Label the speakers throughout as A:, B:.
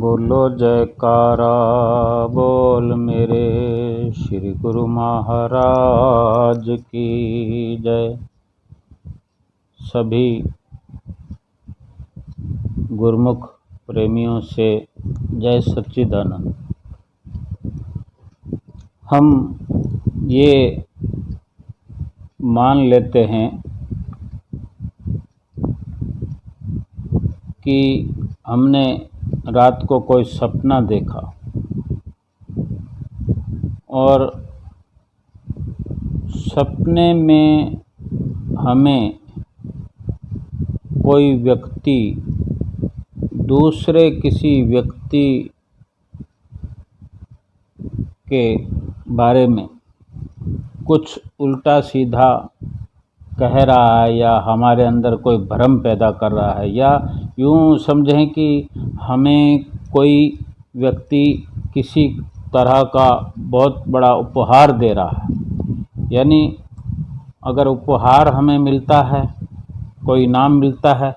A: बोलो जयकारा बोल मेरे श्री गुरु महाराज की जय। सभी गुरुमुख प्रेमियों से जय सच्चिदानंद। हम ये मान लेते हैं कि हमने रात को कोई सपना देखा और सपने में हमें कोई व्यक्ति दूसरे किसी व्यक्ति के बारे में कुछ उल्टा सीधा कह रहा है या हमारे अंदर कोई भ्रम पैदा कर रहा है, या यूँ समझें कि हमें कोई व्यक्ति किसी तरह का बहुत बड़ा उपहार दे रहा है। यानी अगर उपहार हमें मिलता है, कोई इनाम मिलता है,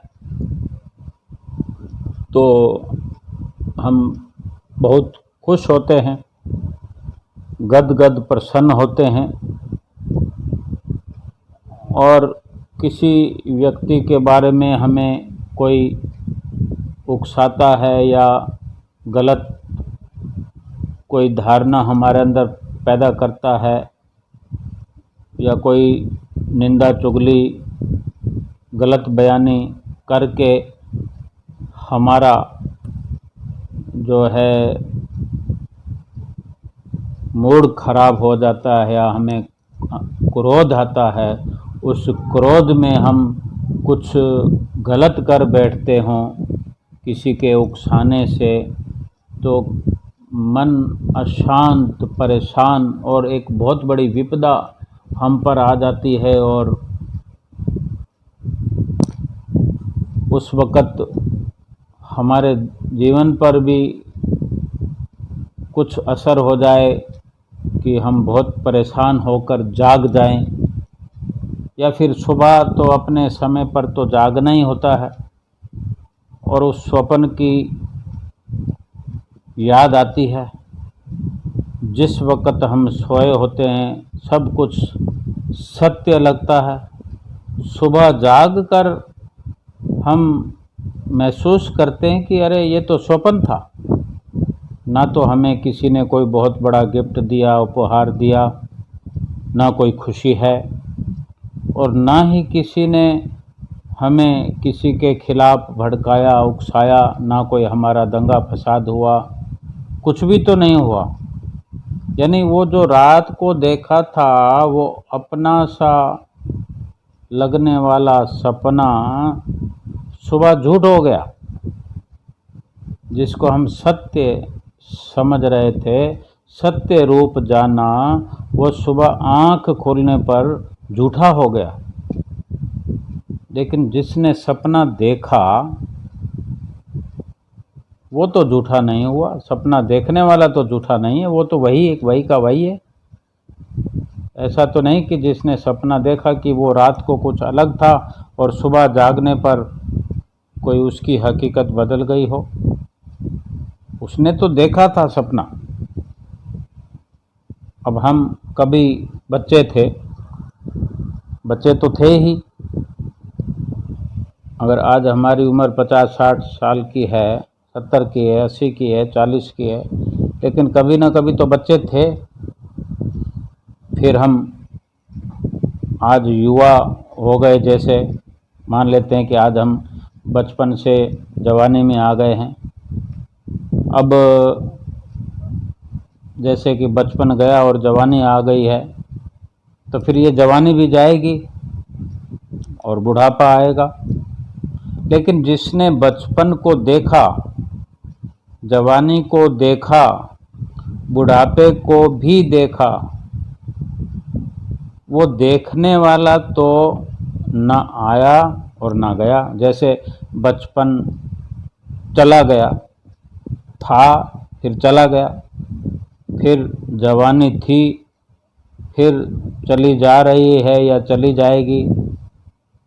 A: तो हम बहुत खुश होते हैं, गदगद प्रसन्न होते हैं। और किसी व्यक्ति के बारे में हमें कोई उकसाता है या गलत कोई धारणा हमारे अंदर पैदा करता है, या कोई निंदा चुगली गलत बयानी करके हमारा जो है मूड खराब हो जाता है या हमें क्रोध आता है, उस क्रोध में हम कुछ गलत कर बैठते हों किसी के उकसाने से, तो मन अशांत परेशान और एक बहुत बड़ी विपदा हम पर आ जाती है। और उस वक़्त हमारे जीवन पर भी कुछ असर हो जाए कि हम बहुत परेशान होकर जाग जाएं, या फिर सुबह तो अपने समय पर तो जागना ही होता है और उस स्वप्न की याद आती है। जिस वक़्त हम सोए होते हैं सब कुछ सत्य लगता है, सुबह जाग कर हम महसूस करते हैं कि अरे ये तो स्वप्न था, ना तो हमें किसी ने कोई बहुत बड़ा गिफ्ट दिया, उपहार दिया, ना कोई खुशी है, और ना ही किसी ने हमें किसी के खिलाफ भड़काया उकसाया, ना कोई हमारा दंगा फसाद हुआ, कुछ भी तो नहीं हुआ। यानी वो जो रात को देखा था वो अपना सा लगने वाला सपना सुबह झूठ हो गया। जिसको हम सत्य समझ रहे थे, सत्य रूप जाना, वो सुबह आँख खोलने पर झूठा हो गया। लेकिन जिसने सपना देखा वो तो झूठा नहीं हुआ, सपना देखने वाला तो झूठा नहीं है, वो तो वही का वही है। ऐसा तो नहीं कि जिसने सपना देखा कि वो रात को कुछ अलग था और सुबह जागने पर कोई उसकी हकीकत बदल गई हो। उसने तो देखा था सपना। अब हम कभी बच्चे तो थे ही। अगर आज हमारी उम्र 50-60 साल की है, 70 की है, 80 की है, 40 की है, लेकिन कभी ना कभी तो बच्चे थे। फिर हम आज युवा हो गए, जैसे मान लेते हैं कि आज हम बचपन से जवानी में आ गए हैं। अब जैसे कि बचपन गया और जवानी आ गई है, तो फिर ये जवानी भी जाएगी और बुढ़ापा आएगा। लेकिन जिसने बचपन को देखा, जवानी को देखा, बुढ़ापे को भी देखा, वो देखने वाला तो ना आया और ना गया। जैसे बचपन चला गया था, फिर चला गया, फिर जवानी थी, फिर चली जा रही है या चली जाएगी।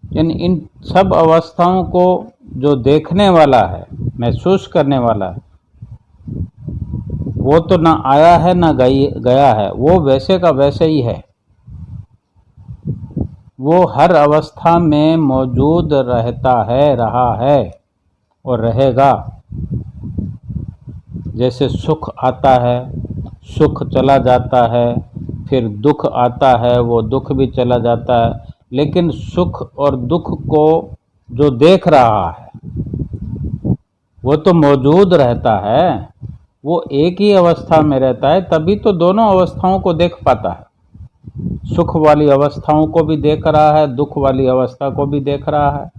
A: यानी इन सब अवस्थाओं को जो देखने वाला है, महसूस करने वाला है, वो तो ना आया है ना गया है, वो वैसे का वैसे ही है। वो हर अवस्था में मौजूद रहता है, रहा है और रहेगा। जैसे सुख आता है, सुख चला जाता है, फिर दुख आता है, वो दुख भी चला जाता है, लेकिन सुख और दुख को जो देख रहा है वो तो मौजूद रहता है। वो एक ही अवस्था में रहता है, तभी तो दोनों अवस्थाओं को देख पाता है। सुख वाली अवस्थाओं को भी देख रहा है, दुख वाली अवस्था को भी देख रहा है।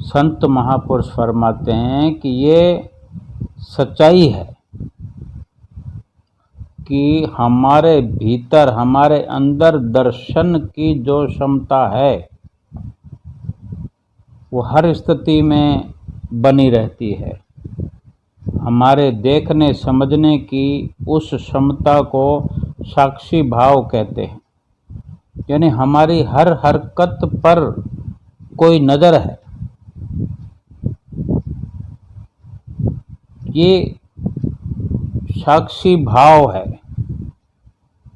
A: संत महापुरुष फरमाते हैं कि ये सच्चाई है कि हमारे भीतर, हमारे अंदर दर्शन की जो क्षमता है वो हर स्थिति में बनी रहती है। हमारे देखने समझने की उस क्षमता को साक्षी भाव कहते हैं। यानी हमारी हर हरकत पर कोई नज़र है। ये साक्षी भाव है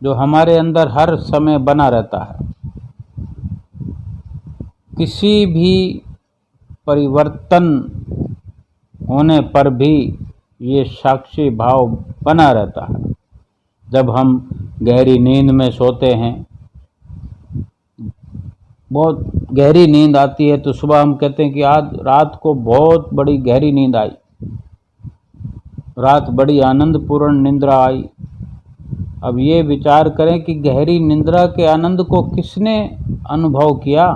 A: जो हमारे अंदर हर समय बना रहता है। किसी भी परिवर्तन होने पर भी ये साक्षी भाव बना रहता है। जब हम गहरी नींद में सोते हैं, बहुत गहरी नींद आती है, तो सुबह हम कहते हैं कि आज रात को बहुत बड़ी गहरी नींद आई, रात बड़ी आनंदपूर्ण निंद्रा आई। अब ये विचार करें कि गहरी निंद्रा के आनंद को किसने अनुभव किया?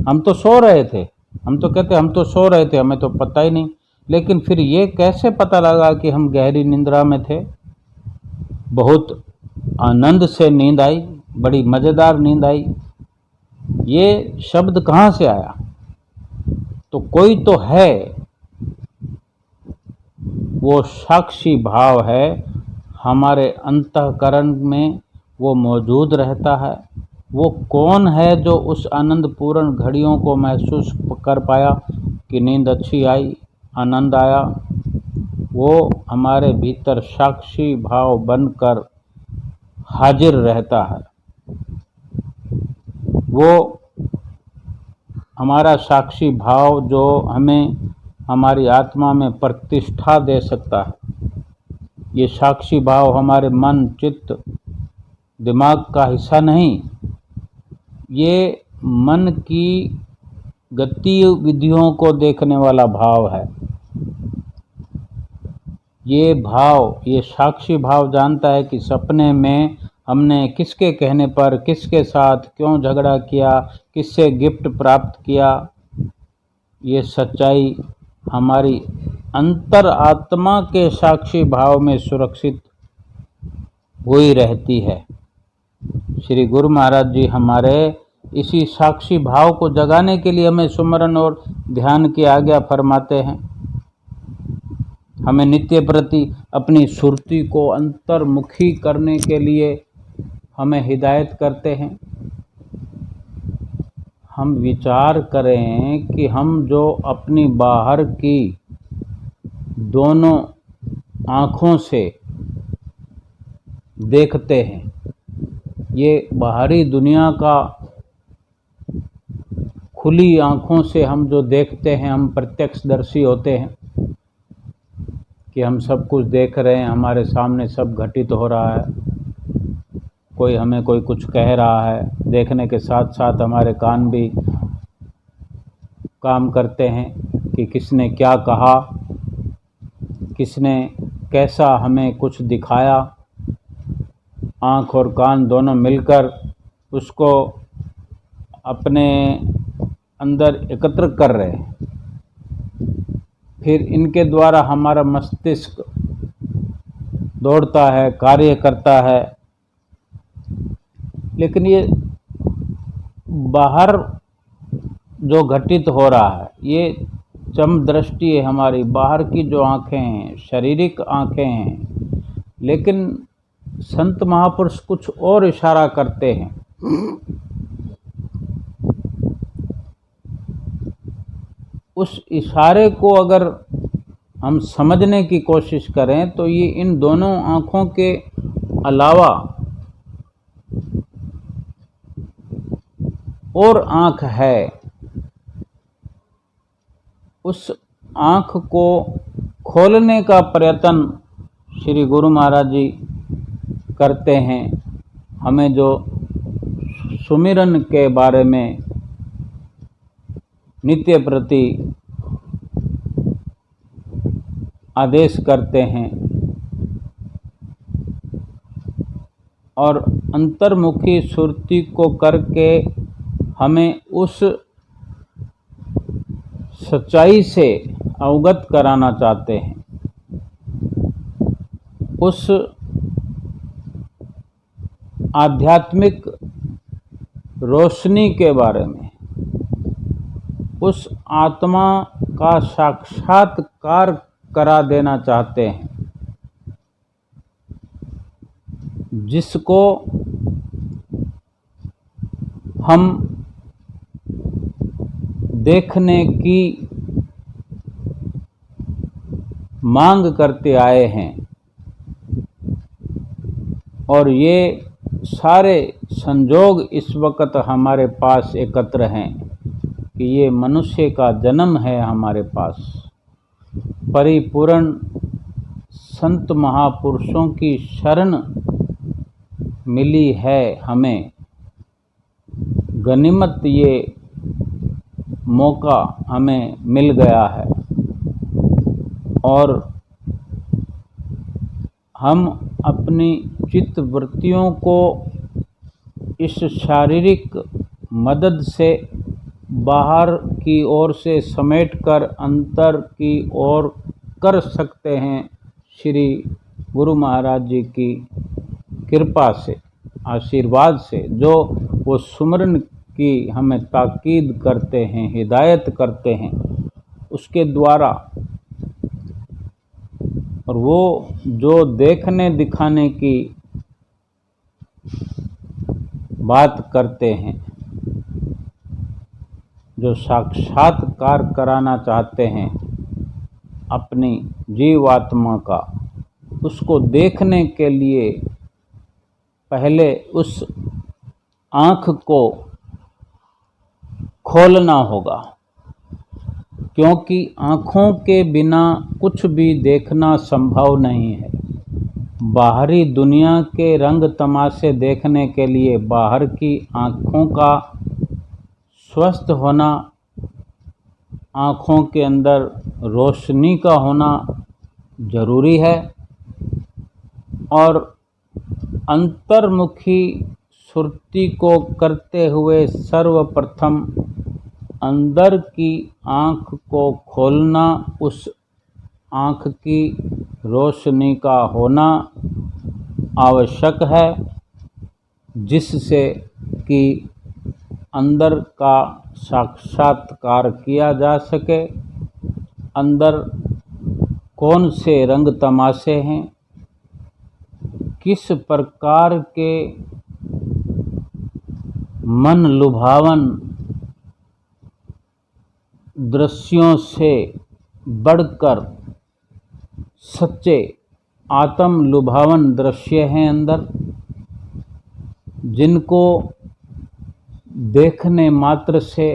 A: हम तो सो रहे थे। हम तो कहते हम तो सो रहे थे, हमें तो पता ही नहीं। लेकिन फिर ये कैसे पता लगा कि हम गहरी निंद्रा में थे? बहुत आनंद से नींद आई, बड़ी मज़ेदार नींद आई। ये शब्द कहाँ से आया? तो कोई तो है, वो साक्षी भाव है, हमारे अंतःकरण में वो मौजूद रहता है। वो कौन है जो उस आनंदपूर्ण घड़ियों को महसूस कर पाया कि नींद अच्छी आई, आनंद आया? वो हमारे भीतर साक्षी भाव बनकर हाजिर रहता है। वो हमारा साक्षी भाव जो हमें हमारी आत्मा में प्रतिष्ठा दे सकता है। ये साक्षी भाव हमारे मन, चित्त, दिमाग का हिस्सा नहीं, ये मन की गतिविधियों को देखने वाला भाव है। ये भाव, ये साक्षी भाव जानता है कि सपने में हमने किसके कहने पर, किसके साथ क्यों झगड़ा किया, किससे गिफ्ट प्राप्त किया। ये सच्चाई हमारी अंतर आत्मा के साक्षी भाव में सुरक्षित हुई रहती है। श्री गुरु महाराज जी हमारे इसी साक्षी भाव को जगाने के लिए हमें सुमरन और ध्यान की आज्ञा फरमाते हैं। हमें नित्य प्रति अपनी सुरती को अंतर्मुखी करने के लिए हमें हिदायत करते हैं। हम विचार करें कि हम जो अपनी बाहर की दोनों आँखों से देखते हैं, ये बाहरी दुनिया का खुली आँखों से हम जो देखते हैं, हम प्रत्यक्षदर्शी होते हैं कि हम सब कुछ देख रहे हैं, हमारे सामने सब घटित हो रहा है। कोई हमें कोई कुछ कह रहा है, देखने के साथ साथ हमारे कान भी काम करते हैं कि किसने क्या कहा, किसने कैसा हमें कुछ दिखाया। आँख और कान दोनों मिलकर उसको अपने अंदर एकत्र कर रहे हैं। फिर इनके द्वारा हमारा मस्तिष्क दौड़ता है, कार्य करता है। लेकिन ये बाहर जो घटित हो रहा है, ये चम दृष्टि है हमारी, बाहर की जो आँखें हैं, शारीरिक आँखें हैं। लेकिन संत महापुरुष कुछ और इशारा करते हैं। उस इशारे को अगर हम समझने की कोशिश करें तो ये इन दोनों आँखों के अलावा और आँख है। उस आँख को खोलने का प्रयत्न श्री गुरु महाराज जी करते हैं। हमें जो सुमिरन के बारे में नित्य प्रति आदेश करते हैं और अंतर्मुखी सुरति को करके हमें उस सच्चाई से अवगत कराना चाहते हैं, उस आध्यात्मिक रोशनी के बारे में, उस आत्मा का साक्षात्कार करा देना चाहते हैं जिसको हम देखने की मांग करते आए हैं। और ये सारे संजोग इस वक्त हमारे पास एकत्र हैं कि ये मनुष्य का जन्म है हमारे पास। परिपूर्ण संत महापुरुषों की शरण मिली है हमें। गनीमत ये मौका हमें मिल गया है और हम अपनी चित्त वृत्तियों को इस शारीरिक मदद से बाहर की ओर से समेटकर अंतर की ओर कर सकते हैं श्री गुरु महाराज जी की कृपा से, आशीर्वाद से, जो वो सुमरन की हमें ताकीद करते हैं, हिदायत करते हैं उसके द्वारा। और वो जो देखने दिखाने की बात करते हैं, जो साक्षात्कार कराना चाहते हैं अपनी जीवात्मा का, उसको देखने के लिए पहले उस आँख को खोलना होगा, क्योंकि आँखों के बिना कुछ भी देखना संभव नहीं है। बाहरी दुनिया के रंग तमाशे देखने के लिए बाहर की आँखों का स्वस्थ होना, आँखों के अंदर रोशनी का होना जरूरी है। और अंतर्मुखी सुरति को करते हुए सर्वप्रथम अंदर की आँख को खोलना, उस आँख की रोशनी का होना आवश्यक है, जिससे कि अंदर का साक्षात्कार किया जा सके। अंदर कौन से रंग तमाशे हैं, किस प्रकार के मन लुभावन दृश्यों से बढ़कर सच्चे आत्म लुभावन दृश्य हैं अंदर, जिनको देखने मात्र से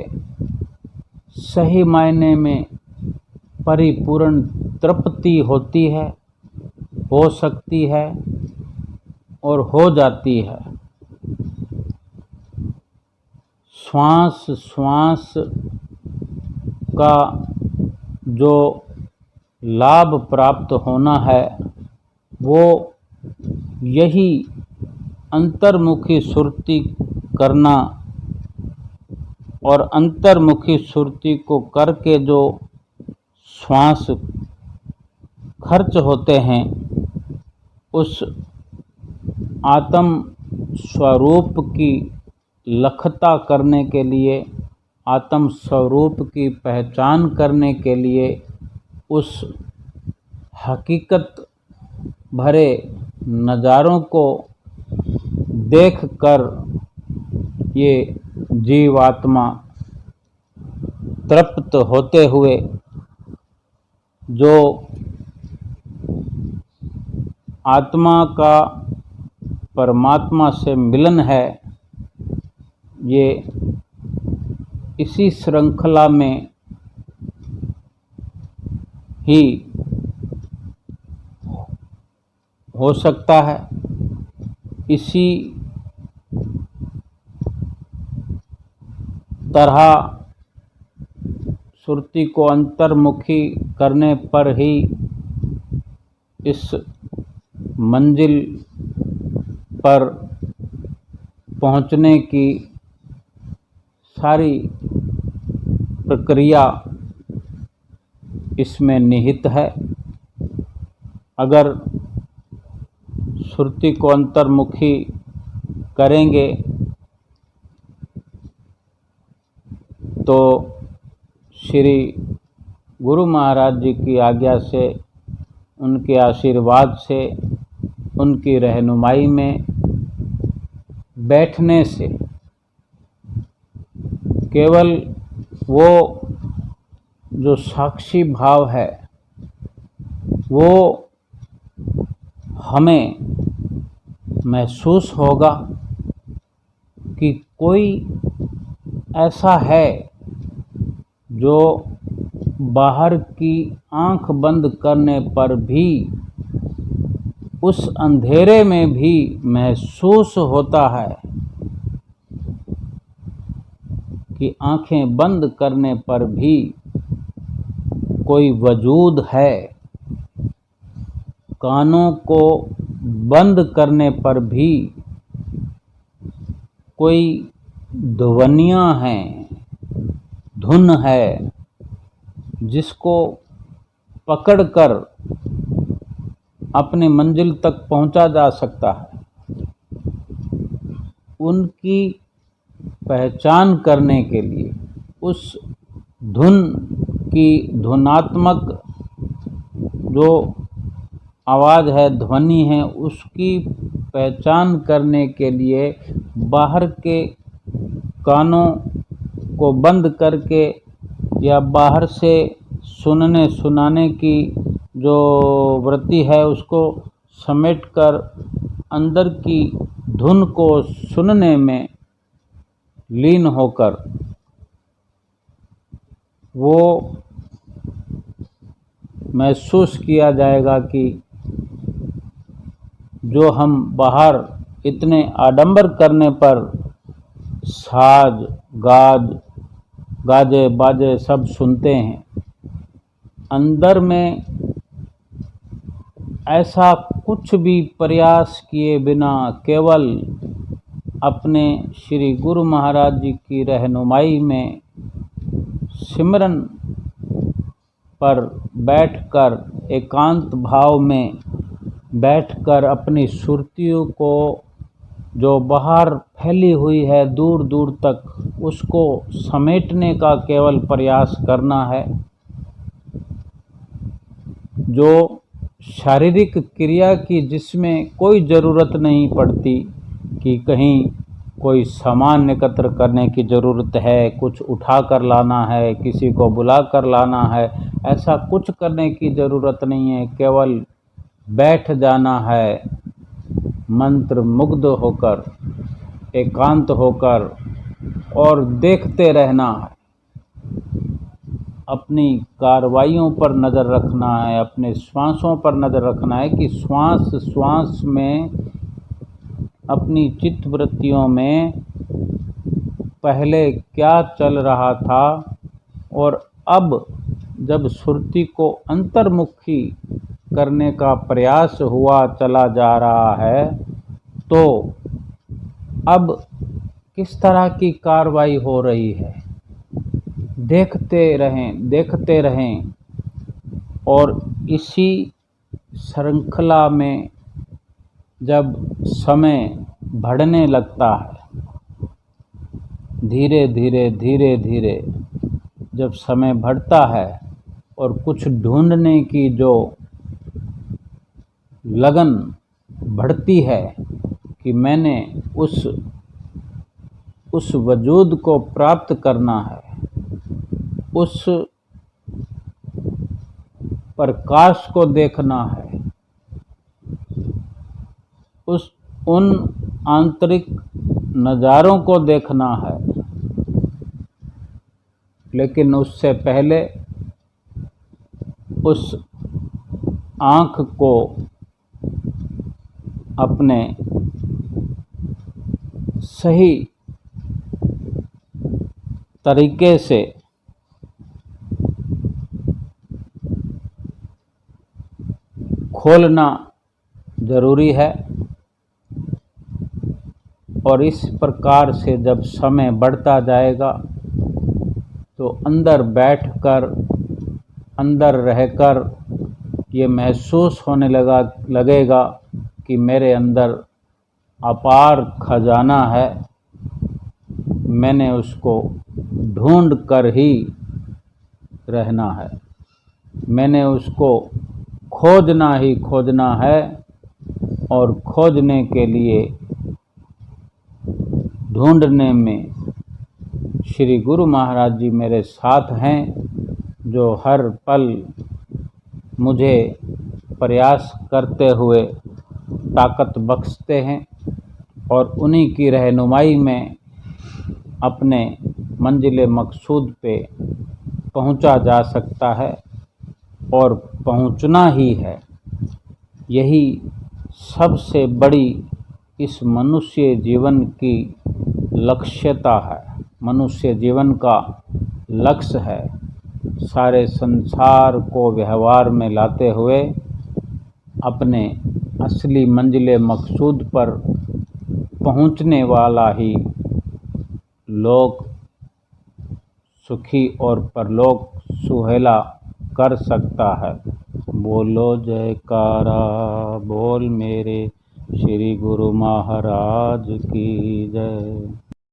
A: सही मायने में परिपूर्ण तृप्ति होती है, हो सकती है और हो जाती है। श्वास श्वास का जो लाभ प्राप्त होना है वो यही अंतर्मुखी सुरति करना, और अंतर्मुखी सुरति को करके जो श्वास खर्च होते हैं, उस आत्म स्वरूप की लखता करने के लिए, आत्म स्वरूप की पहचान करने के लिए, उस हकीकत भरे नज़ारों को देखकर ये जीवात्मा तृप्त होते हुए जो आत्मा का परमात्मा से मिलन है, ये इसी श्रृंखला में ही हो सकता है। इसी तरह सुरती को अंतर्मुखी करने पर ही इस मंजिल पर पहुंचने की सारी प्रक्रिया इसमें निहित है। अगर सुरती को अंतर्मुखी करेंगे तो श्री गुरु महाराज जी की आज्ञा से, उनके आशीर्वाद से, उनकी रहनुमाई में बैठने से केवल वो जो साक्षी भाव है वो हमें महसूस होगा कि कोई ऐसा है जो बाहर की आंख बंद करने पर भी, उस अंधेरे में भी महसूस होता है कि आंखें बंद करने पर भी कोई वजूद है, कानों को बंद करने पर भी कोई ध्वनियाँ हैं, धुन है, जिसको पकड़कर अपने मंजिल तक पहुंचा जा सकता है। उनकी पहचान करने के लिए उस धुन की धुनात्मक जो आवाज़ है, ध्वनि है, उसकी पहचान करने के लिए बाहर के कानों को बंद करके या बाहर से सुनने सुनाने की जो वृत्ति है उसको समेटकर अंदर की धुन को सुनने में लीन होकर वो महसूस किया जाएगा कि जो हम बाहर इतने आडंबर करने पर साज गाजे बाजे सब सुनते हैं, अंदर में ऐसा कुछ भी प्रयास किए बिना केवल अपने श्री गुरु महाराज जी की रहनुमाई में सिमरन पर बैठकर, एकांत भाव में बैठकर अपनी सुरतियों को जो बाहर फैली हुई है दूर दूर तक, उसको समेटने का केवल प्रयास करना है। जो शारीरिक क्रिया की जिसमें कोई ज़रूरत नहीं पड़ती कि कहीं कोई सामान एकत्र करने की ज़रूरत है, कुछ उठा कर लाना है, किसी को बुला कर लाना है, ऐसा कुछ करने की ज़रूरत नहीं है। केवल बैठ जाना है, मंत्र मुग्ध होकर, एकांत होकर, और देखते रहना है। अपनी कार्रवाइयों पर नज़र रखना है, अपने श्वासों पर नज़र रखना है कि श्वास श्वास में अपनी चित्तवृत्तियों में पहले क्या चल रहा था और अब जब सुरती को अंतर्मुखी करने का प्रयास हुआ चला जा रहा है, तो अब किस तरह की कार्रवाई हो रही है, देखते रहें। और इसी श्रृंखला में जब समय बढ़ने लगता है, धीरे धीरे जब समय बढ़ता है और कुछ ढूंढने की जो लगन बढ़ती है कि मैंने उस वजूद को प्राप्त करना है, उस प्रकाश को देखना है, उन आंतरिक नज़ारों को देखना है, लेकिन उससे पहले उस आँख को अपने सही तरीके से खोलना ज़रूरी है। और इस प्रकार से जब समय बढ़ता जाएगा तो अंदर बैठकर, अंदर रहकर ये महसूस होने लगेगा कि मेरे अंदर अपार खजाना है, मैंने उसको ढूंढ कर ही रहना है, मैंने उसको खोजना ही खोजना है। और खोजने के लिए, ढूंढने में श्री गुरु महाराज जी मेरे साथ हैं, जो हर पल मुझे प्रयास करते हुए ताकत बख्शते हैं। और उन्हीं की रहनुमाई में अपने मंजिल मकसूद पे पहुंचा जा सकता है और पहुंचना ही है। यही सबसे बड़ी इस मनुष्य जीवन की लक्ष्यता है, मनुष्य जीवन का लक्ष्य है। सारे संसार को व्यवहार में लाते हुए अपने असली मंजिल मकसूद पर पहुंचने वाला ही लोक सुखी और परलोक सुहेला कर सकता है। बोलो जयकारा बोल मेरे श्री गुरु महाराज की जय।